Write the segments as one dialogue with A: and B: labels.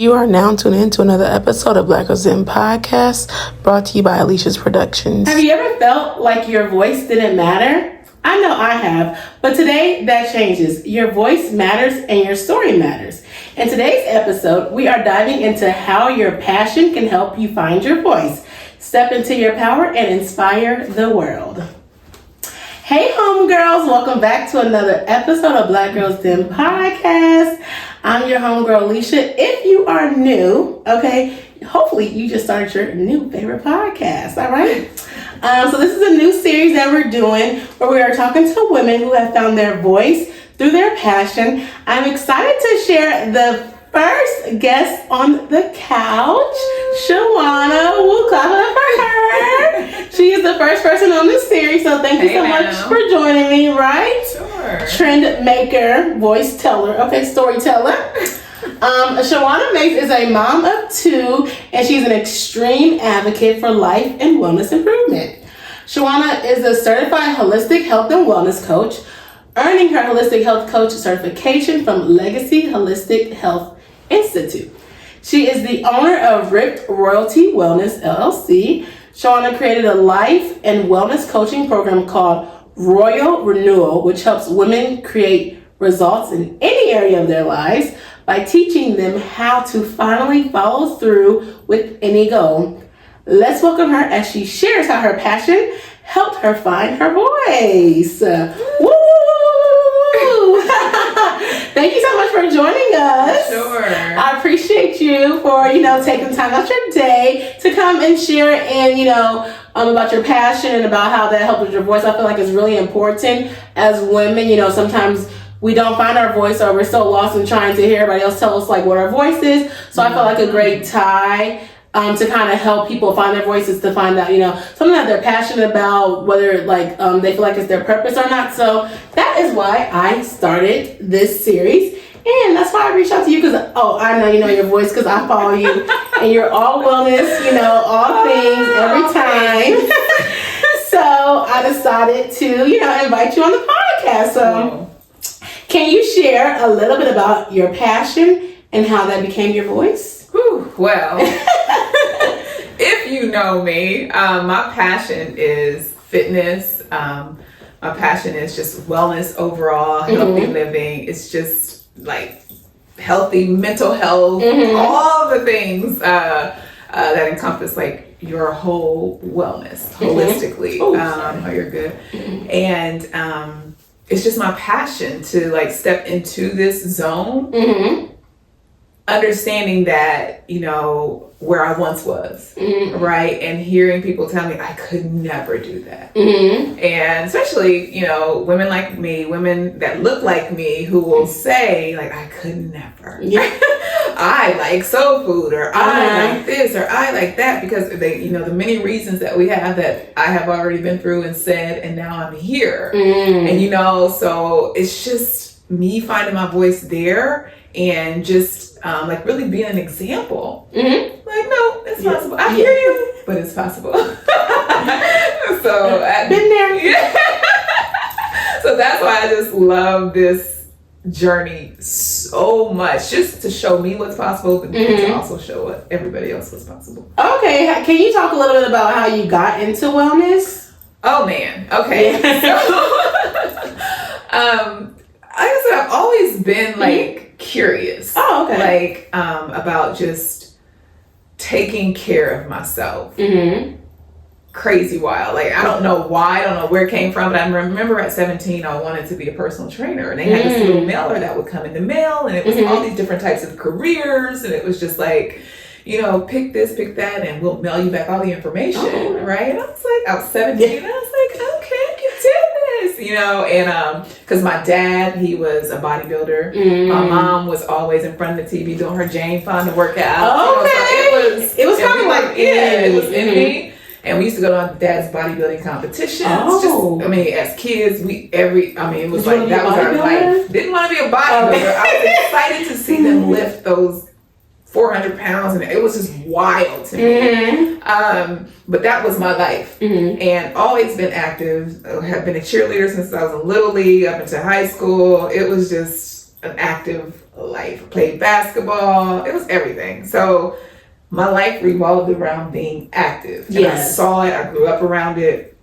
A: You are now tuned in to another episode of BGDPodcast, brought to you by Alicia's Productions.
B: Have you ever felt like your voice didn't matter? I know I have, but today that changes. Your voice matters and your story matters. In today's episode, we are diving into how your passion can help you find your voice, step into your power, and inspire the world. Hey homegirls, welcome back to another episode of Black Girls Den Podcast. I'm your homegirl Alicia. If you are new, hopefully you just started your new favorite podcast, all right? So this is a new series that we're doing where we are talking to women who have found their voice through their passion. I'm excited to share the first guest on the couch, Shawana. We'll clap it up for her. She is the first person on this series, so thank you so much for joining me, right?
C: Sure.
B: Trend maker, voice teller, storyteller. Shawana Mace is a mom of two, and she's an extreme advocate for life and wellness improvement. Shawana is a certified holistic health and wellness coach, earning her holistic health coach certification from Legacy Holistic Health Institute. She is the owner of Ripped Royalty Wellness, LLC. Shawana created a life and wellness coaching program called Royal Renewal, which helps women create results in any area of their lives by teaching them how to finally follow through with any goal. Let's welcome her as she shares how her passion helped her find her voice. Woo! Thank you so much for joining us.
C: Sure.
B: I appreciate you for, taking time out your day to come and share about your passion and about how that helped with your voice. I feel like it's really important as women. Sometimes we don't find our voice or we're so lost in trying to hear everybody else tell us what our voice is. So I feel like a great tie to kind of help people find their voices, to find out, something that they're passionate about, whether they feel like it's their purpose or not. So that is why I started this series. And that's why I reached out to you, because, I know you know your voice because I follow you. And you're all wellness, all things, every time. So I decided to, invite you on the podcast. So can you share a little bit about your passion and how that became your voice?
C: Well, if you know me, my passion is fitness. My passion is just wellness overall, healthy living. It's just like healthy mental health, all the things that encompass your whole wellness holistically. You're good. And it's just my passion to step into this zone. Understanding that, where I once was, right? And hearing people tell me I could never do that. And especially, women like me, women that look like me who will say, I could never. I like soul food, or I like this, or I like that, because they, the many reasons that we have that I have already been through and said, and now I'm here. And, so it's just me finding my voice there and just really being an example. No, it's possible. I hear you, but it's possible. So I've
B: been there.
C: Yeah. So that's why I just love this journey so much, just to show me what's possible, but to also show everybody else what's possible.
B: Okay, can you talk a little bit about how you got into wellness?
C: Oh man, okay. So, like I said, I've always been curious.
B: Oh, okay.
C: About just taking care of myself. Crazy wild. I don't know why, I don't know where it came from, but I remember at 17, I wanted to be a personal trainer, and they had this little mailer that would come in the mail, and it was all these different types of careers, and it was just pick this, pick that, and we'll mail you back all the information, right? And I was 17, and I was okay, I can do this, and because my dad, he was a bodybuilder. My mom was always in front of the TV doing her Jane Fonda workout.
B: Okay.
C: So it was kind of it was in me. And we used to go to Dad's bodybuilding competitions. As kids, it was that was our life. Didn't want to be a bodybuilder. I was excited to see them lift those 400 pounds, and it was just wild to me. But that was my life. And always been active. I have been a cheerleader since I was in Little League up into high school. It was just an active life. I played basketball. It was everything. So my life revolved around being active. And I saw it. I grew up around it.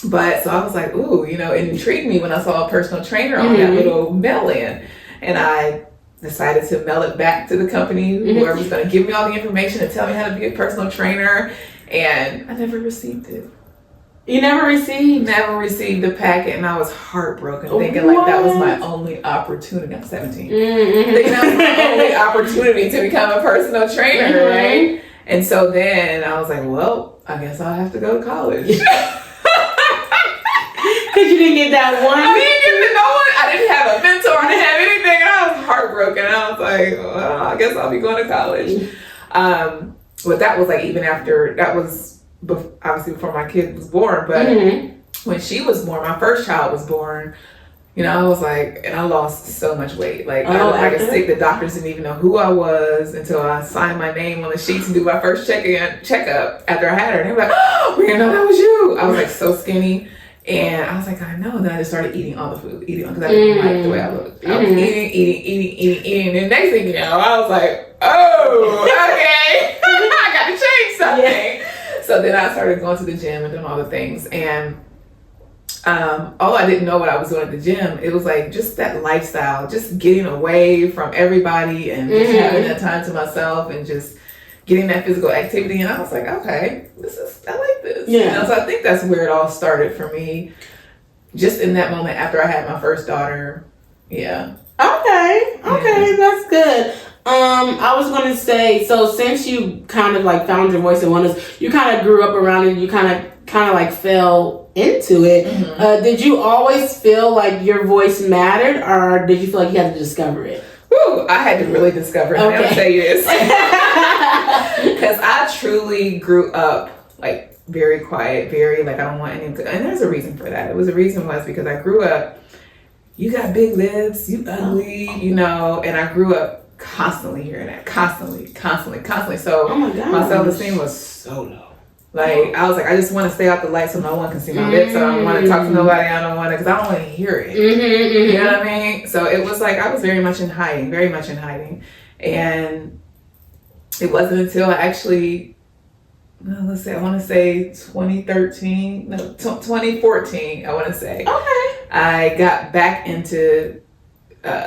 C: But so I was like, ooh, it intrigued me when I saw a personal trainer on that little mail-in. And I decided to mail it back to the company, whoever was going to give me all the information and tell me how to be a personal trainer. And I never received it.
B: You never received?
C: Never received the packet, and I was heartbroken, thinking like that was my only opportunity. I'm 17. Thinking that was my only opportunity to become a personal trainer, right? And so then I was like, well, I guess I'll have to go to college.
B: Because you didn't get that one?
C: I didn't get no one. I didn't have a mentor. I didn't have anything, and I was heartbroken. I was like, well, I guess I'll be going to college. But that was like even after, that was obviously before my kid was born, but when she was born, my first child was born, I was like, and I lost so much weight. Like, I was sick. The doctors didn't even know who I was until I signed my name on the sheets and do my first checkup after I had her. And they were like, oh, we didn't know that was you. I was like so skinny. And I was like, I know. And then I just started eating all the food, because I didn't like the way I looked. I was eating. And the next thing you know, I was like, oh, okay. I got to change something. Yeah. So then I started going to the gym and doing all the things. And although I didn't know what I was doing at the gym, it was like just that lifestyle, just getting away from everybody and just having that time to myself and just getting that physical activity. And I was like, okay, I like this. Yeah. So I think that's where it all started for me. Just in that moment after I had my first daughter. Yeah. Okay,
B: that's good. I was going to say, so since you kind of like found your voice in wellness, you kind of grew up around it, you kind of like fell into it. Did you always feel like your voice mattered, or did you feel like you had to discover it?
C: Woo, I had to really discover it. Okay. I'll tell you this. Because I truly grew up like very quiet, very like I don't want any, and there's a reason for that. The reason was because I grew up, you got big lips, you ugly, and I grew up constantly hearing that, constantly. So my self-esteem was so low. Like I was like, I just want to stay out the light so no one can see my lips. I don't want to talk to nobody. I don't want to, because I don't want to hear it. You know what I mean? So it was like I was very much in hiding. And it wasn't until I actually, I want to say 2014, I want to say. Okay. I got back into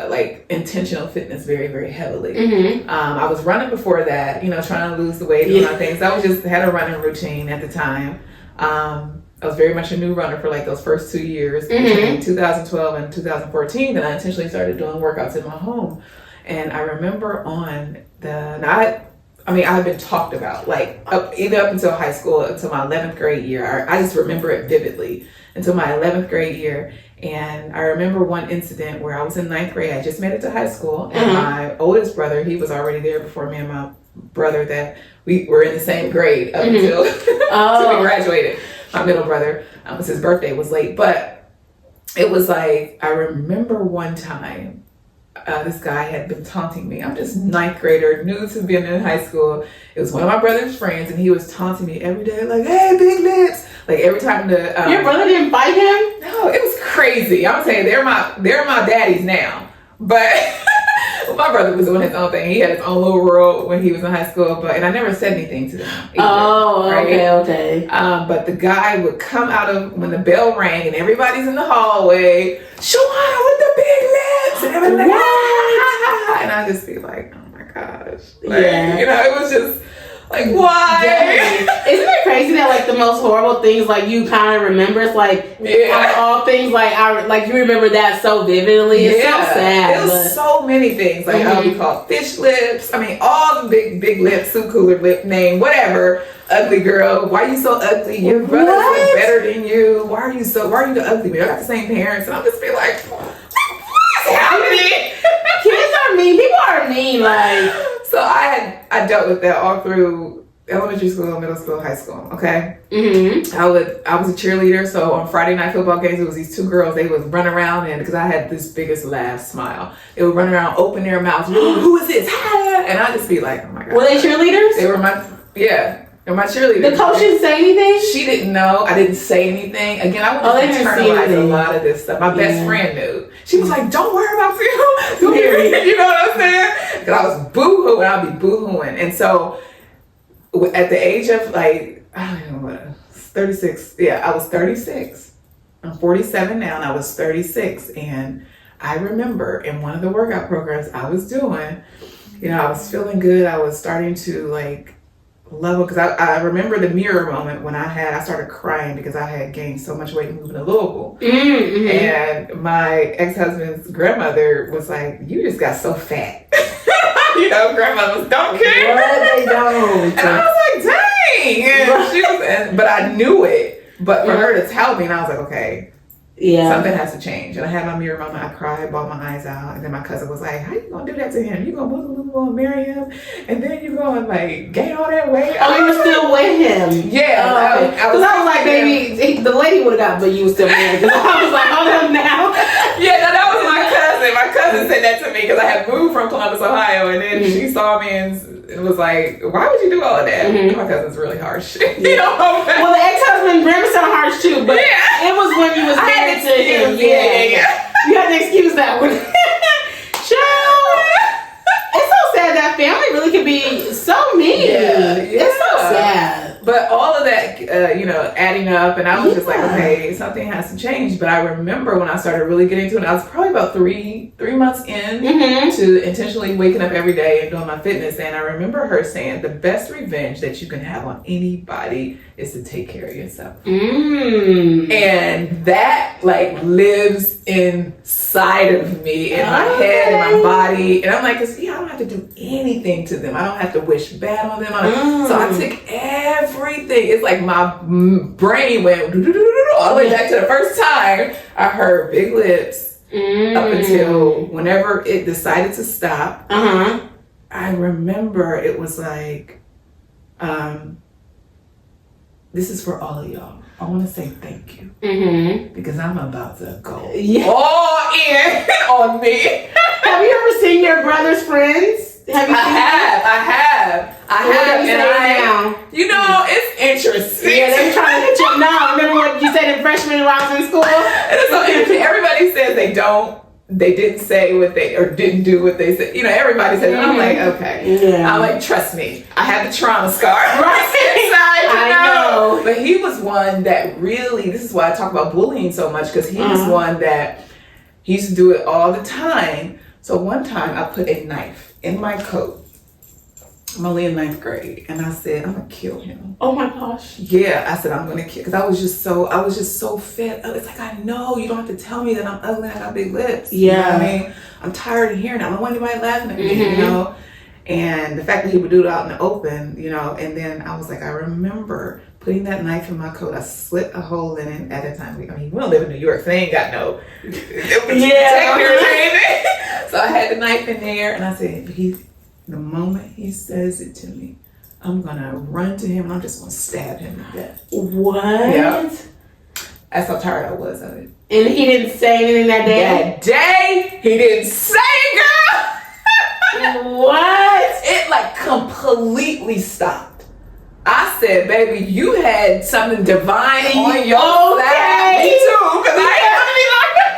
C: like intentional fitness very, very heavily. I was running before that, trying to lose the weight and all things. I had a running routine at the time. I was very much a new runner for like those first 2 years between 2012 and 2014. Then I intentionally started doing workouts in my home. And I remember I had been talked about like either up until high school, until my 11th grade year. I just remember it vividly until my 11th grade year. And I remember one incident where I was in 9th grade. I just made it to high school. And my oldest brother, he was already there before me and my brother, that we were in the same grade up until we graduated. My middle brother, his birthday was late. But it was like, I remember one time, this guy had been taunting me. I'm just 9th grader, new to being in high school. It was one of my brother's friends, and he was taunting me every day, like, hey, big lips. Like every time
B: your brother didn't fight him?
C: No, it was crazy. I'm saying they're my daddies now. But my brother was doing his own thing. He had his own little world when he was in high school, and I never said anything to them either,
B: okay.
C: But the guy would come out of when the bell rang and everybody's in the hallway, Shawana with the big lips, and everybody's like, and I'd just be like, oh my gosh. Like, it was just like, why?
B: Definitely. Isn't it crazy that like the most horrible things like you kind of remember? It's like all things like you remember that so vividly. It's so sad.
C: It was so many things. Like I'll be called fish lips. I mean, all the big lips, soup cooler lip name, whatever. Ugly girl. Why are you so ugly? Your brother's like better than you. Why are you the ugly? We got the same parents, and I'm just be like, what's happening?
B: Kids are mean. People are mean. Like.
C: So I dealt with that all through elementary school, middle school, high school. Okay. I was a cheerleader, so on Friday night football games, it was these two girls. They would run around, and because I had this biggest laugh smile, they would run around, open their mouths. Who is this? And I'd just be like, oh my god.
B: Were they cheerleaders?
C: They were they're my cheerleaders.
B: The coach didn't say anything?
C: She didn't know. I didn't say anything. Again, I would internalize a lot of this stuff. My best friend knew. She was like, don't worry about you. You know what I'm saying? Because I was boo-hooing. I'll be boo-hooing. And so at the age of like, I don't know what, 36. Yeah, I was 36. I'm 47 now and I was 36. And I remember in one of the workout programs I was doing, you know, I was feeling good. I was starting to like level, because I remember the mirror moment when I started crying because I had gained so much weight moving to Louisville. Mm-hmm. And my ex-husband's grandmother was like, you just got so fat. You know, grandmothers don't care.
B: What they don't.
C: And I was like, dang. And she was, but I knew it. But for her to tell me, and I was like, okay. Yeah. Something has to change. And I had my mirror moment. I cried, bawled my eyes out. And then my cousin was like, how you gonna do that to him? You gonna move a little and marry him? And then you gonna like gain all that weight?
B: Oh, you were still with him?
C: Yeah.
B: Because I was like, baby, the lady would have got, but you were still married. Because I was like, hold up now.
C: Yeah, no, that was my cousin. My cousin said that to me because I had moved from Columbus, Ohio. And then she saw me and it was like, why would you do all of that? My cousin's really harsh. You know?
B: Well, the ex-husband, Grandma sounded harsh too, but it was when you was married to him. Yeah. You had to excuse that one. Child. It's so sad that family really can be so mean. Yeah. It's so sad.
C: But all of that, you know, adding up, and I was just like, okay, something has to change. But I remember when I started really getting into it, I was probably about three months in to intentionally waking up every day and doing my fitness. And I remember her saying, the best revenge that you can have on anybody is to take care of yourself. And that like lives inside of me, in my head, in my body. And I'm like, see, I don't have to do anything to them. I don't have to wish bad on them. So I took everything. It's like my brain went all the way back to the first time I heard big lips up until whenever it decided to stop. I remember it was like, this is for all of y'all. I want to say thank you because I'm about to go all in on me.
B: Have you ever seen your brother's friends? Have you seen
C: I have. You know, it's interesting.
B: Yeah, they're trying to get you. No, remember what you said in freshman when I was in school?
C: It's so interesting. Everybody says they didn't say what they, or didn't do what they said. You know, everybody says, and I'm like, okay. Yeah. I'm like, trust me, I have the trauma scar right inside, you know? But he was one that really, this is why I talk about bullying so much, because he was one that he used to do it all the time. So one time I put a knife in my coat. I'm only in 9th grade, and I said, I'm gonna kill him.
B: Oh my gosh.
C: Yeah, I said, I'm gonna kill, because I was just so fed up. It's like, I know you don't have to tell me that I'm ugly, I got big lips.
B: Yeah.
C: You know what I mean? I'm tired of hearing that. I don't want anybody laughing at me, you know? And the fact that he would do it out in the open, you know, and then I was like, I remember putting that knife in my coat. I slit a hole in it at that time. I mean, we don't live in New York, so they ain't got no So I had the knife in there, and I said, the moment he says it to me, I'm gonna run to him and I'm just gonna stab him to death.
B: What?
C: Yeah. That's how tired I was of it.
B: And he didn't say anything that day?
C: That day, he didn't say, girl!
B: What?
C: It like completely stopped. I said, baby, you had something divine on your side. Me too, because I ain't gonna be like that.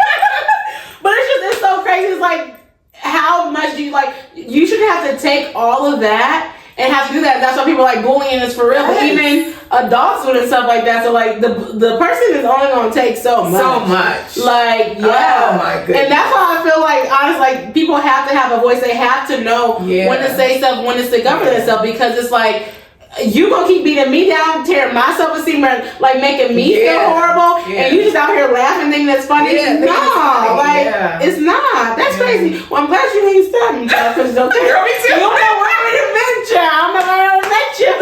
B: But it's so crazy. It's like, how much do you like? You shouldn't have to take all of that and have to do that. That's why people are like, bullying is for real. But even adults and stuff like that. So like the person is only gonna take so much.
C: So much.
B: Like, yeah.
C: Oh my goodness.
B: And that's why I feel like, honestly, like people have to have a voice. They have to know when to say stuff, when to stick up for themselves, because it's like, you gonna keep beating me down, tearing my self-esteem, like making me feel horrible, and you just out here laughing, thinking that's funny. It's not. That's crazy. Well, I'm glad you ain't stabbed me, because don't think
C: Girl, me too.
B: You don't know where I'm gonna adventure. I'm not gonna adventure.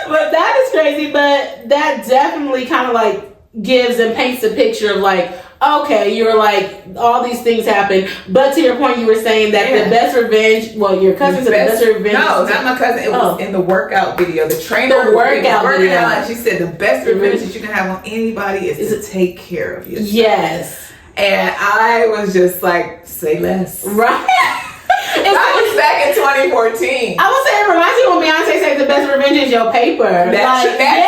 B: But that is crazy. But that definitely kind of like gives and paints a picture of like, okay, you're like, all these things happen. But to your point, you were saying that the best revenge, well, your cousin said the best revenge.
C: No, not my cousin. It was in the workout video. The trainer
B: the workout
C: working
B: video.
C: out, and she said the best revenge that you can have on anybody is to take care of yourself.
B: Yes.
C: And I was just like, say less.
B: Right.
C: That was back in 2014.
B: I would say it reminds me when Beyonce said the best revenge is your paper.
C: The best revenge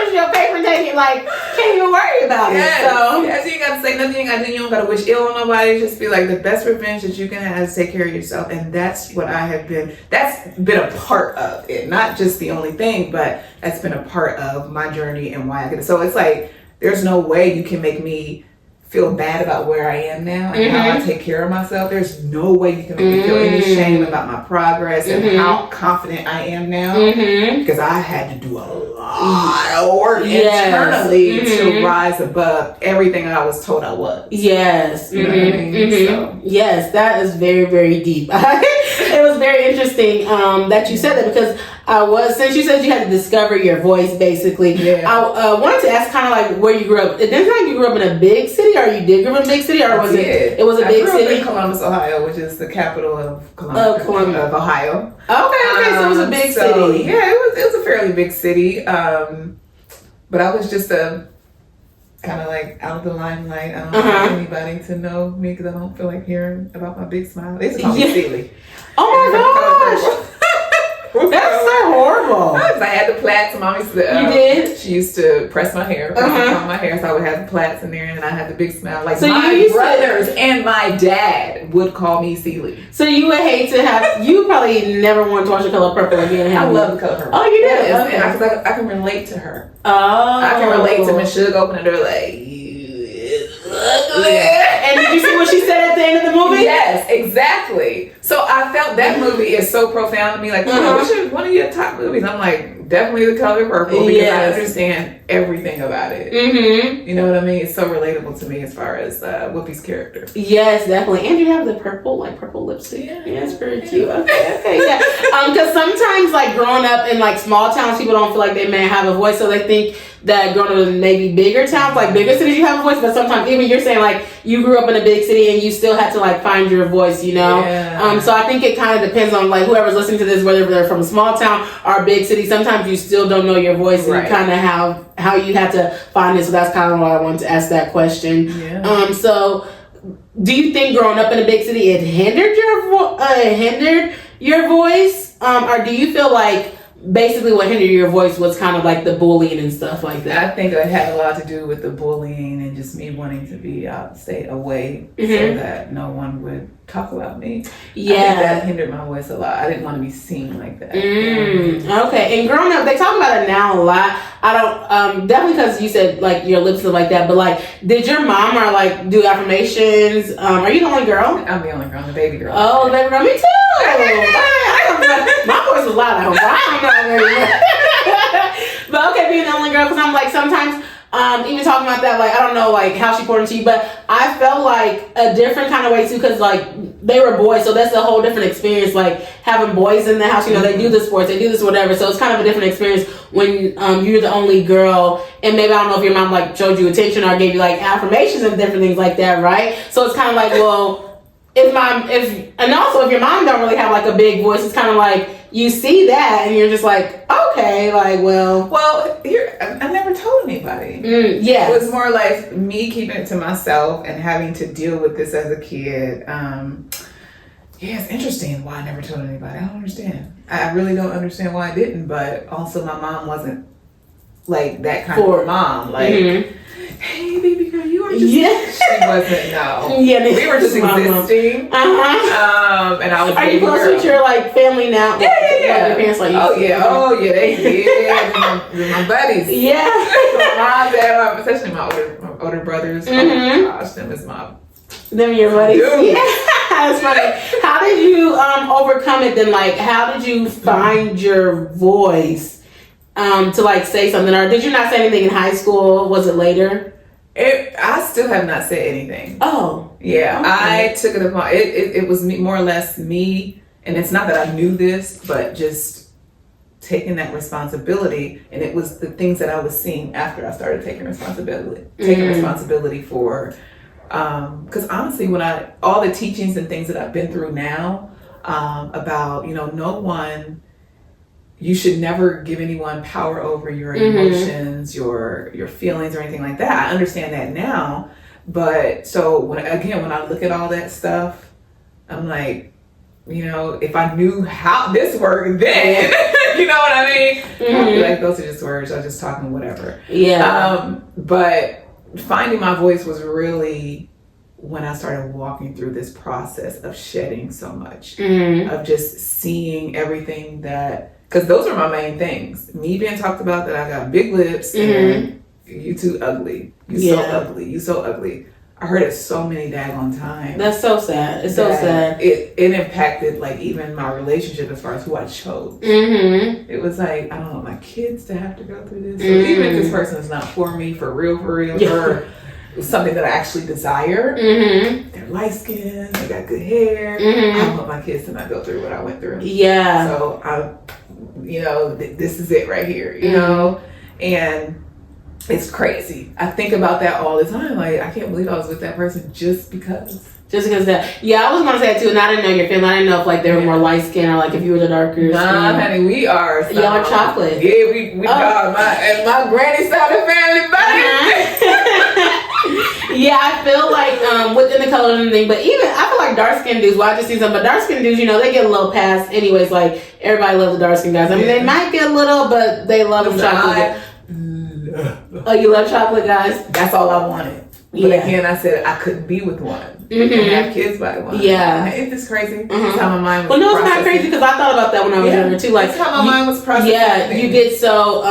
C: is your paper,
B: taking right? Like, can't even worry about it. So
C: yes, you ain't got to say nothing. You don't got to wish ill on nobody. Just be like, the best revenge that you can have is take care of yourself. And that's what I have been. That's been a part of it, not just the only thing, but that's been a part of my journey and why I get it. So it's like, there's no way you can make me feel bad about where I am now and how I take care of myself. There's no way you can make me feel any shame about my progress and how confident I am now, because I had to do a lot of work internally to rise above everything I was told I was.
B: Yes.
C: You know what I mean? So.
B: Yes, that is very, very deep. It was very interesting that you said that, because since you said you had to discover your voice, basically, I wanted to ask kind of like where you grew up. It didn't sound like you grew up in a big city, or you did grow up in a big city, or was it was a big city?
C: I grew up in Columbus, Ohio, which is the capital of Columbus. Of Ohio.
B: Okay, so it was a big city.
C: Yeah, it was a fairly big city. But I was just a kind of like out of the limelight. I don't want anybody to know me, because I don't feel like hearing about my big smile. They used to call me Sealy.
B: Oh my gosh! That's so horrible.
C: I had the plaits. Mom used to.
B: You did?
C: She used to press my hair, my hair, so I would have the plaits in there, and I had the big smile. Like,
B: so
C: my brothers and my dad would call me Sealy.
B: So you would hate to have. You probably never wanted to watch The Color Purple again.
C: I love The Color Purple.
B: Oh, you did?
C: Yes,
B: okay.
C: and I can relate to her.
B: Oh,
C: I can relate to Miss Suge opening the door like.
B: And did you see what she said at the end of the movie?
C: Yes, exactly. So I felt that movie is so profound to me. Like, what's one of your top movies? I'm like, definitely The Color Purple, because I understand everything about it. You know what I mean? It's so relatable to me as far as Whoopi's character.
B: Yes, definitely. And you have the purple lipstick. Yeah, it's very cute. Okay, yeah. Because sometimes, like, growing up in like small towns, people don't feel like they may have a voice, so they think that growing up in maybe bigger towns, like bigger cities, you have a voice. But sometimes, even you're saying like you grew up in a big city and you still had to like find your voice, you know. So I think it kind of depends on like whoever's listening to this, whether they're from a small town or a big city. Sometimes you still don't know your voice, and you kind of have how you have to find it. So that's kind of why I wanted to ask that question. So do you think growing up in a big city it hindered your voice, or do you feel like basically what hindered your voice was kind of like the bullying and stuff like that?
C: I think it had a lot to do with the bullying and just me wanting to be stay away so that no one would talk about me. Yeah, I think that hindered my voice a lot. I didn't want to be seen like that.
B: Okay, and growing up, they talk about it now a lot. I don't definitely, because you said like your lips look like that, but like, did your mom or like do affirmations? Are you the only girl?
C: I'm the only girl, the baby girl.
B: Oh, the baby girl, me too. My voice was loud at home, so I don't know very much. But okay, being the only girl, because I'm like sometimes. Even talking about that, like, I don't know, like, how she poured into you, but I felt like a different kind of way, too, because, like, they were boys, so that's a whole different experience, like, having boys in the house, you know, they do the sports, they do this, whatever, so it's kind of a different experience when you're the only girl, and maybe, I don't know if your mom, like, showed you attention or gave you, like, affirmations and different things like that, right? So it's kind of like, well, and also, if your mom don't really have, like, a big voice, it's kind of like, you see that, and you're just like, okay, like, well,
C: here, I never told anybody.
B: Yeah,
C: it was more like me keeping it to myself and having to deal with this as a kid. It's interesting why I never told anybody. I don't understand. I really don't understand why I didn't. But also, my mom wasn't like that kind of mom. Like, hey, baby girl, you are just. She wasn't. No. Yeah, we were just existing. And I was.
B: Are you close with your like family now?
C: Yeah.
B: Like, your parents like.
C: Oh yeah. They're my buddies.
B: Yeah.
C: My mom, dad, especially my older brothers. Oh my gosh,
B: them your buddies. Yeah, that's funny. How did you overcome it then? Like, how did you find your voice to like say something, or did you not say anything in high school? Was it later?
C: I still have not said anything.
B: Oh,
C: yeah. Okay. I took it upon it was me, more or less me, and it's not that I knew this, but just taking that responsibility, and it was the things that I was seeing after I started taking responsibility for. Because honestly, when all the teachings and things that I've been through now about, you know, you should never give anyone power over your emotions, your feelings, or anything like that. I understand that now, but so when I look at all that stuff, I'm like, if I knew how this worked, then you know what I mean. I'd be like, those are just words. I'm just talking whatever.
B: Yeah.
C: But finding my voice was really when I started walking through this process of shedding so much, of just seeing everything because those are my main things. Me being talked about that I got big lips and you too ugly. You so ugly. You so ugly. I heard it so many daggone times.
B: That's so sad. It's so sad.
C: It impacted like even my relationship as far as who I chose. It was like, I don't want my kids to have to go through this. So even if this person is not for me, for real, or something that I actually desire, they're light skinned, they got good hair. I don't want my kids to not go through what I went through.
B: Yeah.
C: So this is it right here, you know? And it's crazy. I think about that all the time. Like, I can't believe I was with that person just because.
B: Just because that. Yeah, I was going to say that too, and I didn't know your family. I didn't know if like they were more light skinned or like if you were the darker skin.
C: Nah, honey, we are.
B: Yellow chocolate.
C: Yeah, we are. My granny side of the family, buddy.
B: Yeah, I feel like within the colorism thing, but even I feel like dark skinned dudes. Well, I just see some, but dark skinned dudes, they get a little pass anyways. Like everybody loves the dark skinned guys. I mean, they might get a little, but they love them chocolate. Oh, you love chocolate guys?
C: That's all I wanted. But again, I said I couldn't be with one and have kids by one.
B: Yeah.
C: Ain't this crazy? That's how my mind was.
B: Well, no, it's not crazy because I thought about that when I was younger too. Like,
C: that's how my mind was processing.
B: Yeah, you get so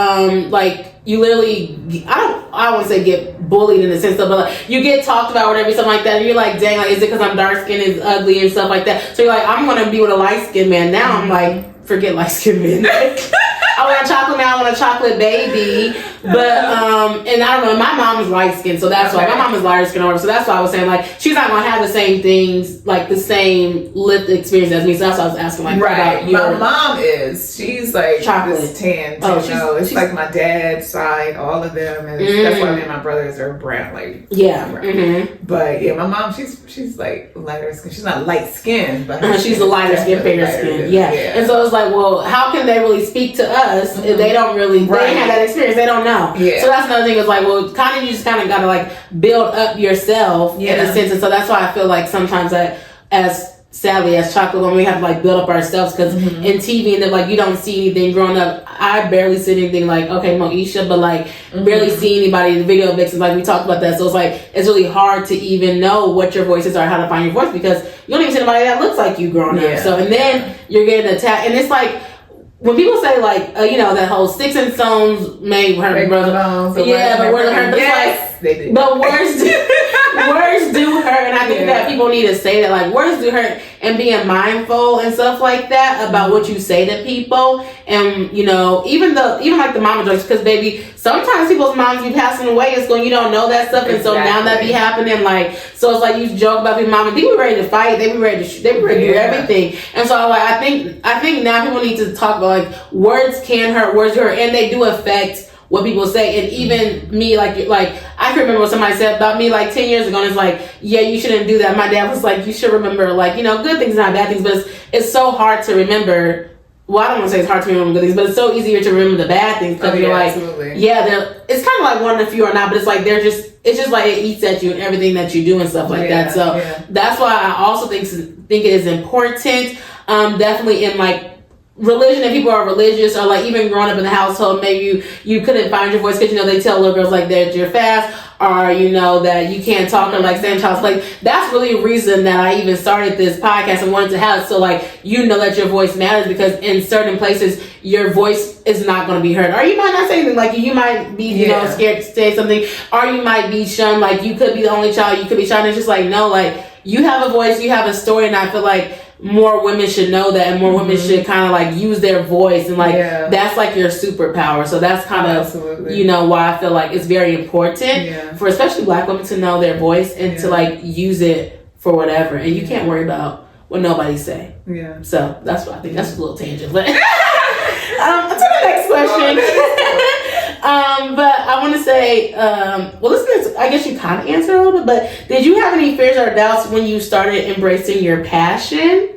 B: like you literally. I won't say get bullied in the sense of, but like you get talked about or whatever, something like that. And you're like, dang, like is it because I'm dark skinned, is ugly and stuff like that? So you're like, I'm gonna be with a light skinned man. Now I'm like, forget light skinned men. I want a chocolate man. I want a chocolate baby. But and I don't know. My mom is light skinned, so that's why my mom is lighter skinned. So that's why I was saying like she's not gonna have the same things, like the same lived experience as me. So that's why I was asking like
C: right.
B: About your
C: my mom is. She's like
B: chocolate.
C: This tan. It's like my dad's side. All of them. And that's why me and my brothers are brown. Like brown. But yeah, my mom. She's like lighter skin. She's not light skinned, but
B: she's a lighter skin, fair skin. Yeah. And so it's like, well, how can they really speak to us if they don't really? They ain't had that experience. They don't know. Yeah. So that's another thing. Is like, well, you just kind of gotta like build up yourself in a sense, and so that's why I feel like sometimes that sadly as chocolate women we have to like build up ourselves because in TV and then like you don't see anything growing up. I barely see anything like Moesha, but like barely see anybody in the video vixens. Like we talked about that, so it's like it's really hard to even know what your voices are, how to find your voice because you don't even see anybody that looks like you growing up. So and then you're getting attacked, and it's like. When people say like, that whole sticks and stones made her brother, but words hurt. Yes, they did. But words do hurt, and I think that people need to say that like words do hurt, and being mindful and stuff like that about what you say to people, and even like the mama jokes, because baby, sometimes people's moms be passing away, and so you don't know that stuff, and so now that be happening, like so it's like you joke about people's mama, people be ready to fight, they be ready to do everything, and so like I think now people need to talk about. Like words can hurt, words hurt, and they do affect what people say. And even me, like I can remember what somebody said about me like 10 years ago, and it's like, yeah, you shouldn't do that. My dad was like, you should remember like good things, not bad things, but it's so hard to remember. Well, I don't want to say it's hard to remember good things, but it's so easier to remember the bad things because you're like, absolutely. It's kind of like one of the few or not, but it's like it's just like it eats at you and everything that you do and stuff like that. So that's why I also think it is important, definitely in like religion, if people are religious or like even growing up in the household, maybe you couldn't find your voice because they tell little girls like that you're fast or that you can't talk or like stand child's like that's really a reason that I even started this podcast and wanted to have it so like that your voice matters because in certain places your voice is not going to be heard or you might not say anything like you might be scared to say something or you might be shunned like you could be the only child you could be shunned. It's just like no, like you have a voice, you have a story, and I feel like more women should know that and more women should kind of like use their voice and like that's like your superpower. So that's kind of why I feel like it's very important for especially Black women to know their voice and to like use it for whatever, and you can't worry about what nobody say. So that's why I think that's a little tangent, but to the next question. But I want to say, I guess you kind of answered a little bit, but did you have any fears or doubts when you started embracing your passion?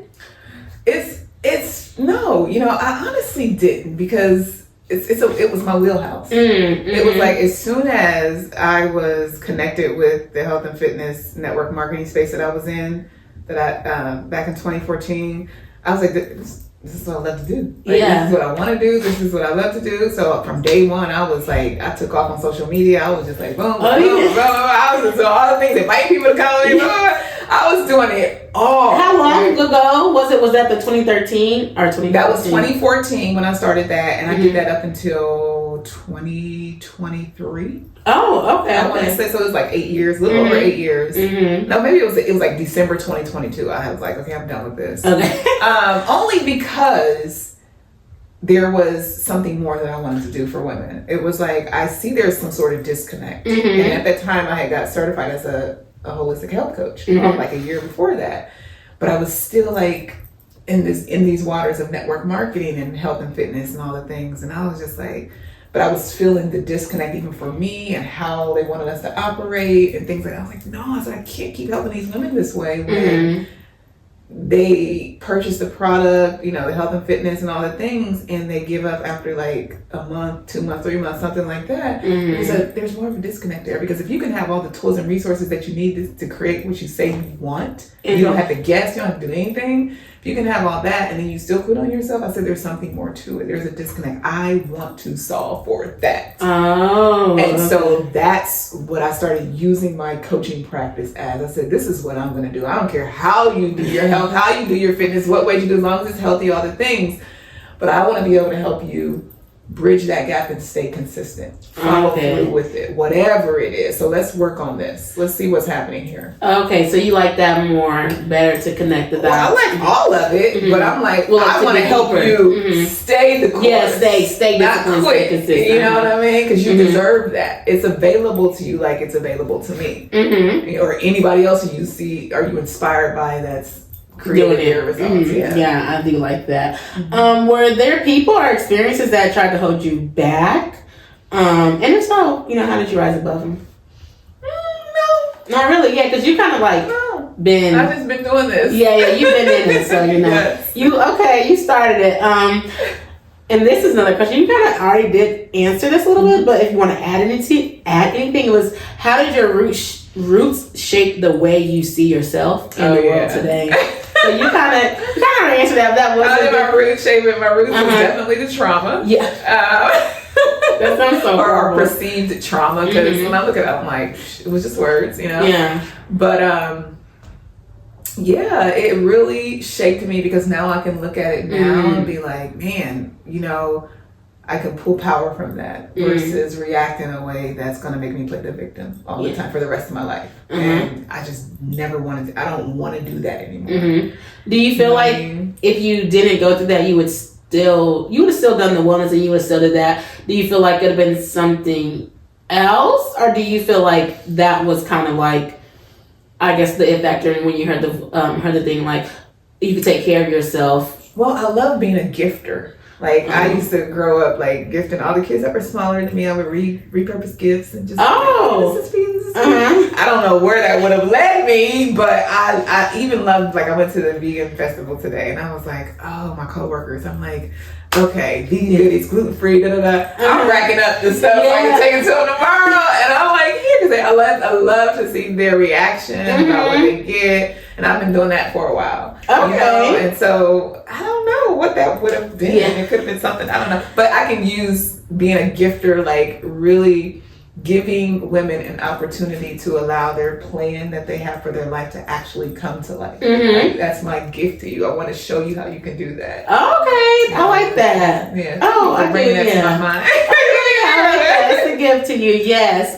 C: It's no, I honestly didn't because it was my wheelhouse. It was like as soon as I was connected with the health and fitness network marketing space that I was in, that I back in 2014. I was like, this is what I love to do. Like,
B: Yeah.
C: This is what I want to do. This is what I love to do. So from day one, I was like, I took off on social media. I was just like, boom, boom, boom, boom. I was just doing all the things, inviting people to come. I was doing it all.
B: How long ago was it? Was that the 2013 or 2014?
C: That was 2014 when I started that, and I did that up until 2023.
B: Oh, okay.
C: I want to say so. It was like 8 years, a little over 8 years. No, maybe it was like December 2022. I was like, okay, I'm done with this.
B: Okay.
C: Only because there was something more that I wanted to do for women. It was like I see there's some sort of disconnect, and at that time I had got certified as a holistic health coach, like a year before that. But I was still like in these waters of network marketing and health and fitness and all the things, and I was just like. But I was feeling the disconnect even for me and how they wanted us to operate and things like that. I was like, no, I can't keep helping these women this way when they purchase the product, the health and fitness and all the things, and they give up after like a month, 2 months, 3 months, something like that. So there's more of a disconnect there, because if you can have all the tools and resources that you need to create what you say you want, you don't have to guess, you don't have to do anything. If you can have all that and then you still quit on yourself, I said there's something more to it. There's a disconnect. I want to solve for that.
B: Oh.
C: And so that's what I started using my coaching practice as. I said, this is what I'm going to do. I don't care how you do your health, how you do your fitness, what way you do, as long as it's healthy, all the things. But I want to be able to help you bridge that gap and stay consistent. Follow through with it, whatever it is. So let's work on this. Let's see what's happening here.
B: Okay, so you like that more, better to connect the dots.
C: Well, I like all of it, but I'm like, I want to help you stay the course.
B: Yeah, stay
C: not
B: disciplined,
C: quit.
B: stay consistent.
C: You know what I mean? Because you deserve that. It's available to you like it's available to me. Or anybody else who you see, are you inspired by that's creating their results.
B: Yeah, I do like that. Were there people or experiences that tried to hold you back? And if so, how did you rise above them?
C: No.
B: Not really, yeah, because you kind of like been...
C: I've just been doing this.
B: Yeah, you've been in it, so
C: Yes.
B: You started it. And this is another question. You kind of already did answer this a little bit, but if you want to add anything, it was, how did your roots shape the way you see yourself in the world today? So you kind of answered that. That was
C: my roots shaping. My roots was definitely the trauma.
B: Yeah. That sounds so
C: or perceived trauma, because when I look at it, I'm like, it was just words,
B: Yeah.
C: But it really shaped me, because now I can look at it now and be like, man, I can pull power from that versus react in a way that's going to make me play the victim all the time for the rest of my life. And I just never wanted to, I don't want to do that anymore.
B: Do you feel like if you didn't go through that, you would have still done the wellness and you would still do that? Do you feel like it would have been something else? Or do you feel like that was kind of like, I guess, the it factor when you heard the thing, like, you could take care of yourself?
C: Well, I love being a gifter. Like, I used to grow up, like, gifting all the kids that were smaller than me. I would repurpose gifts and just this is for you, this is for you. I don't know where that would have led me, but I even loved, like, I went to the vegan festival today, and I was like, oh, my coworkers, I'm like, okay, vegan goodies, gluten-free, da-da-da. I'm racking up the stuff so I can take it to them tomorrow, and I'm like, here, because I love to see their reaction about what they get, and I've been doing that for a while.
B: Okay.
C: And so I don't know what that would have been. It could have been something, I don't know. But I can use being a gifter, like really giving women an opportunity to allow their plan that they have for their life to actually come to life. Like, that's my gift to you. I want to show you how you can do that.
B: Okay, I like that.
C: Yeah.
B: Oh, I
C: bring that to my mind.
B: I like that. It's a gift to you. Yes.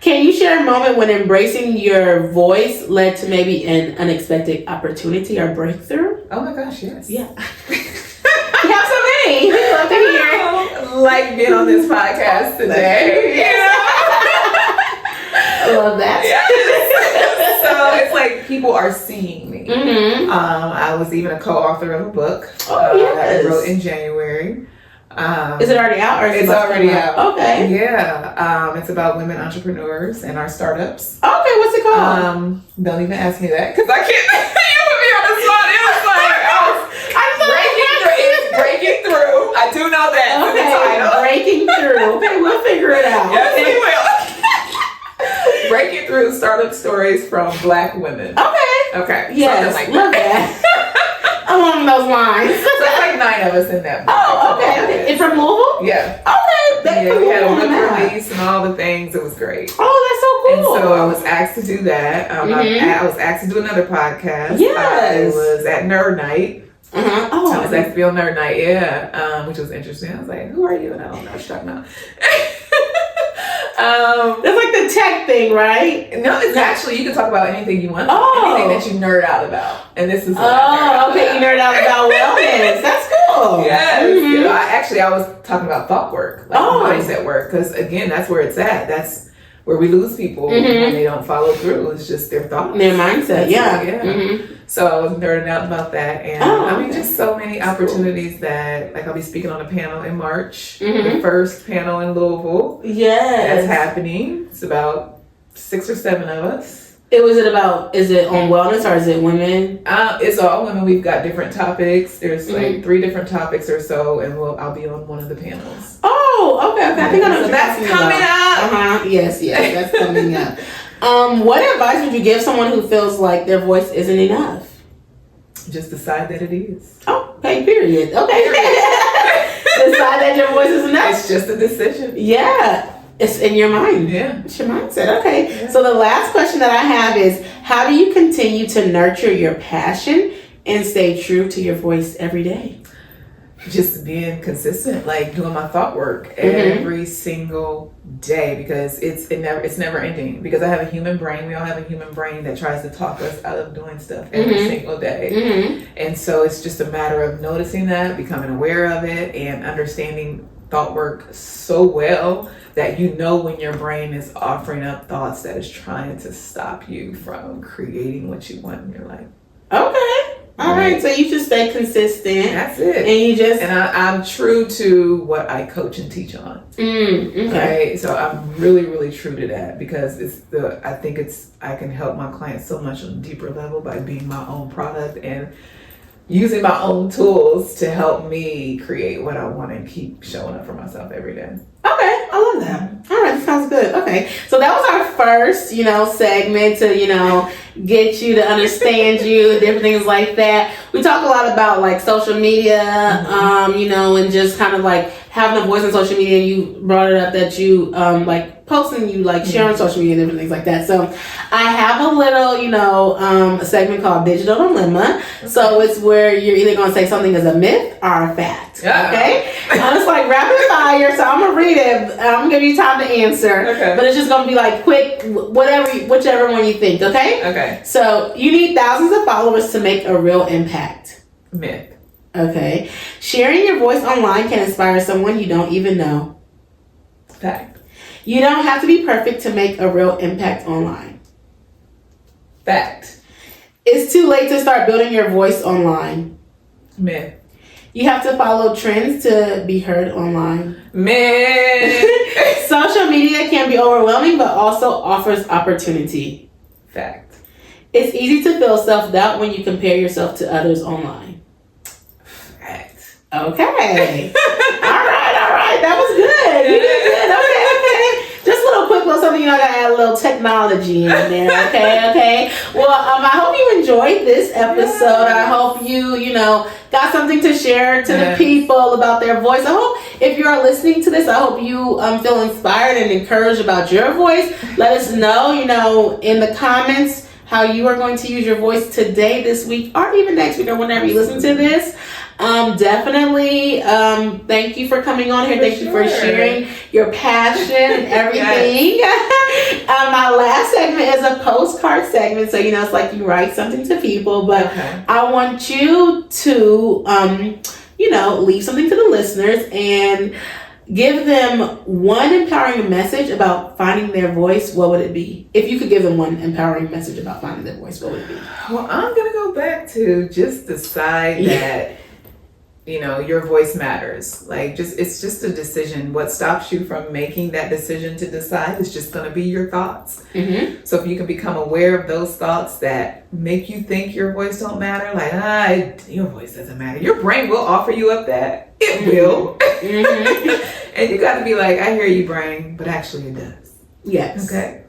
B: Can you share a moment when embracing your voice led to maybe an unexpected opportunity or breakthrough?
C: Oh my gosh, yes.
B: Yeah. You have so many. We love to hear.
C: Like being on this podcast today.
B: I love that.
C: So it's like people are seeing me. I was even a co-author of a book that I wrote in January.
B: Is it already out? Or is
C: it's already out.
B: Okay.
C: Yeah. It's about women entrepreneurs and our startups.
B: Okay, what's it called?
C: Don't even ask me that, because I can't. You put me on the spot. It was like breaking through. I do know that.
B: Okay, breaking through. Okay, we'll figure it out.
C: Yes, we will. Breaking through startup stories from Black women.
B: Okay.
C: Okay.
B: Yes,
C: Something
B: love that. Along those lines.
C: There's like 9 of us in that book.
B: Oh, okay. It's from Louisville?
C: Yeah.
B: Okay. That's
C: Yeah, we had a
B: cool.
C: book release and all the things. It was great.
B: Oh, that's so cool.
C: And so I was asked to do that. I was asked to do another podcast.
B: Yes.
C: I was at Nerd Night.
B: Oh,
C: I was asked to be on Nerd Night, which was interesting. I was like, who are you? And I don't know what you're talking about.
B: That's like the tech thing, right?
C: No, it's actually, you can talk about anything you want.
B: Oh.
C: Anything that you nerd out about. And this is what
B: you nerd out about wellness. That's cool.
C: Yes. You know, I was talking about thought work, like mindset work, because again, that's where it's at. That's where we lose people when they don't follow through. It's just their thoughts.
B: Their mindset, yeah.
C: So I was nerding out about that. And just so many opportunities that, like, I'll be speaking on a panel in March, the first panel in Louisville.
B: Yes.
C: That's happening. It's about 6 or 7 of us.
B: Is it on wellness or is it women?
C: It's all women. We've got different topics. There's like 3 different topics or so, and I'll be on one of the panels.
B: Oh, okay. I think I know
C: so that's coming up.
B: Yes, that's coming up. What advice would you give someone who feels like their voice isn't enough?
C: Just decide that it is.
B: Oh, okay, period. Okay. Decide that your voice is enough.
C: It's just a decision.
B: Yeah. It's in your mind.
C: Yeah.
B: It's your mindset. Okay. Yeah. So the last question that I have is, how do you continue to nurture your passion and stay true to your voice every day?
C: Just being consistent, like doing my thought work every single day, because it's never ending. Because I have a human brain. We all have a human brain that tries to talk us out of doing stuff every single day. And so it's just a matter of noticing that, becoming aware of it, and understanding thought work so well that you know when your brain is offering up thoughts that is trying to stop you from creating what you want in your life. Okay.
B: All right. So you just stay consistent.
C: That's it. And I'm true to what I coach and teach on. Okay. Right? So I'm really, really true to that, because I can help my clients so much on a deeper level by being my own product and using my own tools to help me create what I want and keep showing up for myself every day.
B: Okay, I love that. All right, sounds good. Okay, so that was our first, segment to, get you to understand you, different things like that. We talk a lot about like social media, and just kind of like having a voice on social media. And you brought it up that you like posting, you like share on social media and different things like that. So I have a little, a segment called Digital Dilemma. Okay. So it's where you're either going to say something is a myth or a fact. Yeah. Okay, it's like rapid fire. So I'm gonna read it. I'm gonna give you time to answer. Okay. But it's just gonna be like quick, whichever one you think. Okay.
C: Okay.
B: So you need thousands of followers to make a real impact.
C: Myth.
B: Okay. Sharing your voice online can inspire someone you don't even know.
C: Fact.
B: You don't have to be perfect to make a real impact online.
C: Fact.
B: It's too late to start building your voice online.
C: Myth.
B: You have to follow trends to be heard online.
C: Myth.
B: Social media can be overwhelming, but also offers opportunity.
C: Fact.
B: It's easy to feel self-doubt when you compare yourself to others online.
C: Fact.
B: Okay. All right. That was good. You did good. Okay. Just a little quick little something, I gotta add a little technology in there. Okay. Well, I hope you enjoyed this episode. I hope you got something to share to the people about their voice. I hope if you are listening to this, I hope you feel inspired and encouraged about your voice. Let us know, in the comments how you are going to use your voice today, this week, or even next week, or whenever you listen to this. Definitely thank you for coming on here. Thank you for sharing your passion and everything. My last segment is a postcard segment, so it's like you write something to people, but I want you to leave something to the listeners and give them one empowering message about finding their voice. What would it be? If you could give them one empowering message about finding their voice, what would it be?
C: Well, I'm gonna go back to just decide that your voice matters. Like, it's just a decision. What stops you from making that decision to decide is just going to be your thoughts. So if you can become aware of those thoughts that make you think your voice don't matter, like, your voice doesn't matter. Your brain will offer you up that. It will. And you got to be like, I hear you, brain, but actually it does.
B: Yes.
C: Okay.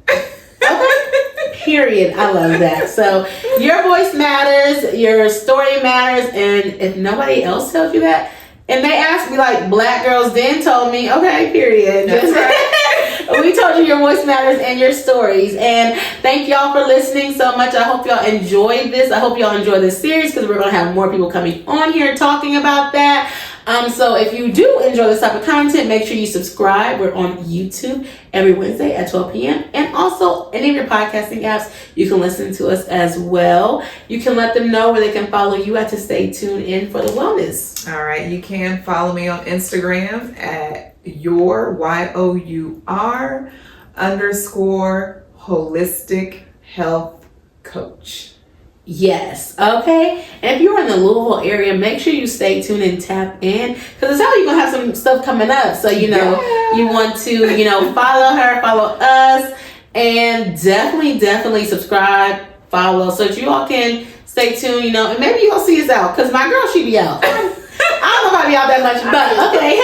B: Period. I love that. So your voice matters, your story matters, and if nobody else tells you that, and they ask me like Black girls then told me, okay, period.
C: That's right.
B: We told you your voice matters and your stories. And thank y'all for listening so much. I hope y'all enjoyed this. I hope y'all enjoy this series because we're going to have more people coming on here talking about that. So if you do enjoy this type of content, make sure you subscribe. We're on YouTube every Wednesday at 12 p.m. And also any of your podcasting apps, you can listen to us as well. You can let them know where they can follow you at to stay tuned in for the wellness.
C: All right. You can follow me on Instagram at _holistic health coach.
B: Yes. Okay. And if you're in the Louisville area, make sure you stay tuned and tap in because it's how you're going to have some stuff coming up. So, you want to, follow her, follow us, and definitely subscribe, follow so that you all can stay tuned, and maybe you'll see us out because my girl, she be out. I don't know if I be out that much, but okay.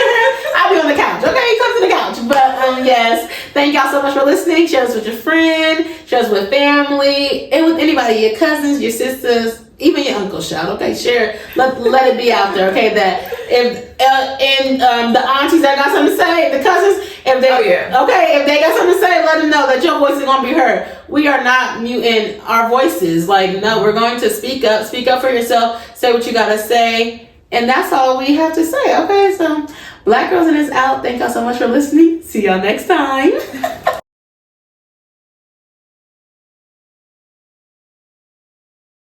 B: I'll be on the couch. Okay, come to the couch. But yes, thank y'all so much for listening. Share us with your friend, share us with family, and with anybody, your cousins, your sisters, even your uncle. Shout, okay, share. Let it be out there, okay. That if the aunties that got something to say, the cousins, if they got something to say, let them know that your voice is gonna be heard. We are not muting our voices. Like, no, we're going to speak up. Speak up for yourself. Say what you gotta say. And that's all we have to say. Okay, so Black Girls in is out. Thank y'all so much for listening. See y'all next time.